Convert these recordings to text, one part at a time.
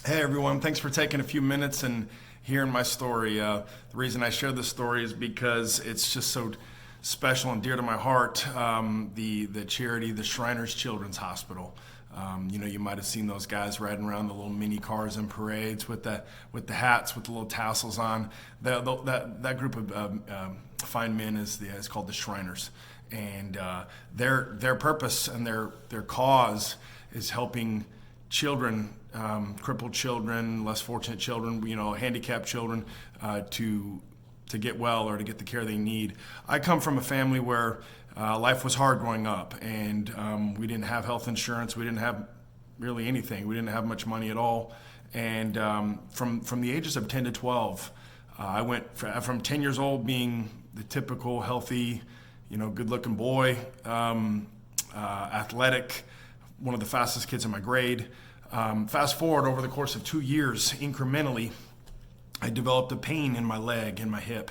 Hey everyone, thanks for taking a few minutes and hearing my story. The reason I share this story is because it's just so special and dear to my heart. The charity, the Shriners Children's Hospital. You might have seen those guys riding around the little mini cars and parades with the hats with the little tassels on. That group of fine men is called the Shriners, and their purpose and their cause is helping children, crippled children, less fortunate children, handicapped children, to get well or to get the care they need. I come from a family where life was hard growing up, and we didn't have health insurance. We didn't have really anything. We didn't have much money at all. And from the ages of 10 to 12, I went from 10 years old being the typical healthy, good-looking boy, athletic, one of the fastest kids in my grade. Fast forward over the course of 2 years, incrementally, I developed a pain in my leg and my hip,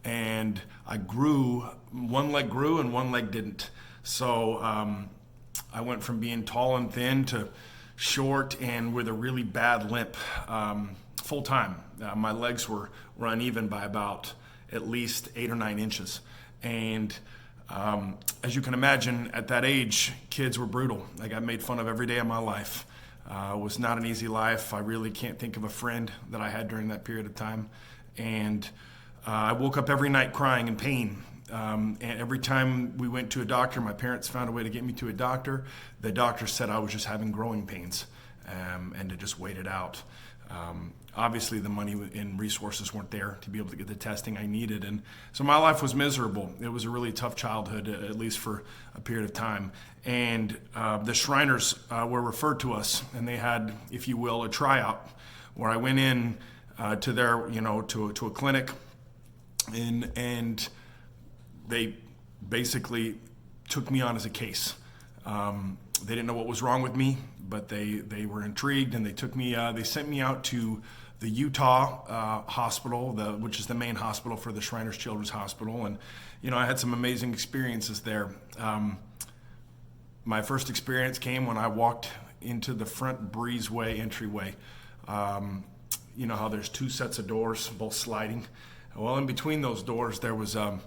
and I grew. One leg grew and one leg didn't. So I went from being tall and thin to short and with a really bad limp full time. My legs were uneven by about at least 8 or 9 inches. And as you can imagine, at that age, kids were brutal. I got made fun of every day of my life. It was not an easy life. I really can't think of a friend that I had during that period of time. And I woke up every night crying in pain. And every time we went to a doctor, my parents found a way to get me to a doctor. The doctor said I was just having growing pains, and to just wait it out. Obviously, the money and resources weren't there to be able to get the testing I needed. And so my life was miserable. It was a really tough childhood, at least for a period of time. And the Shriners were referred to us, and they had, if you will, a tryout where I went in to their, to a clinic, and they basically took me on as a case. They didn't know what was wrong with me, but they were intrigued, and they took me. They sent me out to the Utah hospital, which is the main hospital for the Shriners Children's Hospital, and I had some amazing experiences there. My first experience came when I walked into the front breezeway entryway. You know how there's 2 sets of doors, both sliding. Well, in between those doors, there was a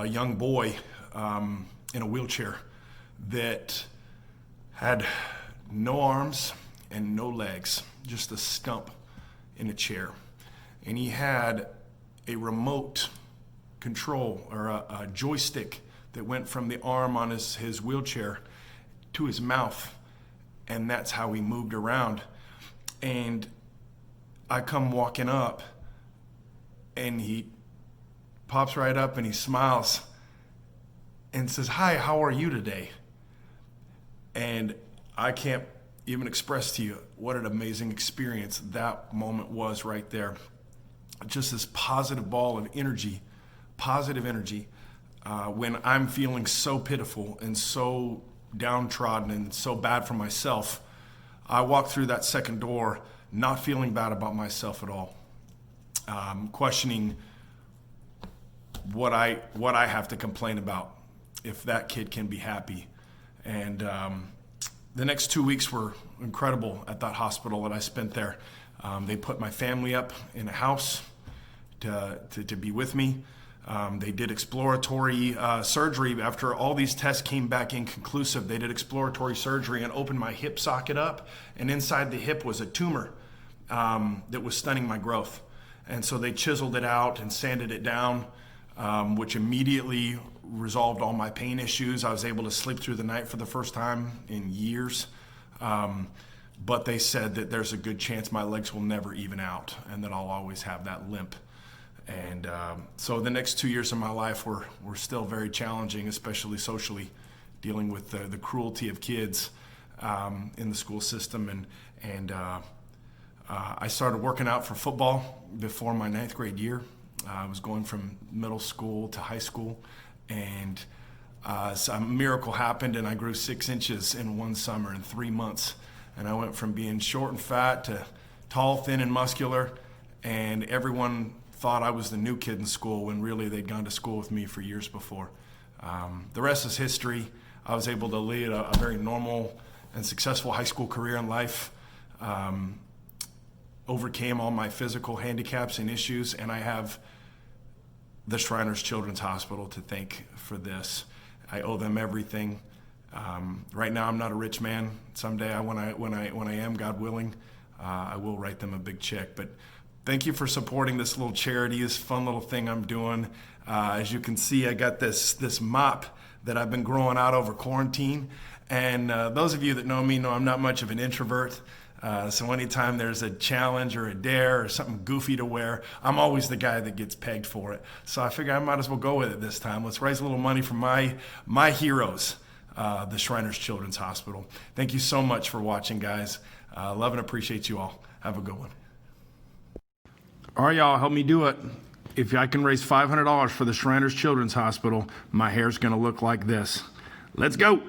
young boy in a wheelchair that had no arms and no legs, just a stump in a chair. And he had a remote control or a joystick that went from the arm on his wheelchair to his mouth, and that's how he moved around. And I come walking up, and he pops right up and he smiles and says, "Hi, how are you today?" And I can't even express to you what an amazing experience that moment was right there. Just this positive ball of energy, positive energy, when I'm feeling so pitiful and so downtrodden and so bad for myself. I walk through that second door not feeling bad about myself at all, questioning what I have to complain about if that kid can be happy. And the next 2 weeks were incredible at that hospital that I spent there. They put my family up in a house to be with me. They did exploratory surgery. After all these tests came back inconclusive, they did exploratory surgery and opened my hip socket up, and inside the hip was a tumor that was stunning my growth. And so they chiseled it out and sanded it down, which immediately resolved all my pain issues. I was able to sleep through the night for the first time in years. But they said that there's a good chance my legs will never even out and that I'll always have that limp. And so the next 2 years of my life were still very challenging, especially socially, dealing with the cruelty of kids in the school system. And I started working out for football before my 9th grade year. I was going from middle school to high school, and so a miracle happened, and I grew 6 inches in one summer in 3 months. And I went from being short and fat to tall, thin, and muscular, and everyone thought I was the new kid in school when really they'd gone to school with me for years before. The rest is history. I was able to lead a very normal and successful high school career in life. overcame all my physical handicaps and issues, and I have the Shriners Children's Hospital to thank for this. I owe them everything. Right now, I'm not a rich man. Someday, when I am, God willing, I will write them a big check. But thank you for supporting this little charity, this fun little thing I'm doing. As you can see, I got this mop that I've been growing out over quarantine. And those of you that know me know I'm not much of an introvert. So anytime there's a challenge or a dare or something goofy to wear, I'm always the guy that gets pegged for it. So I figure I might as well go with it this time. Let's raise a little money for my heroes, the Shriners Children's Hospital. Thank you so much for watching, guys. Love and appreciate you all. Have a good one. All right, y'all, help me do it. If I can raise $500 for the Shriners Children's Hospital, my hair's going to look like this. Let's go.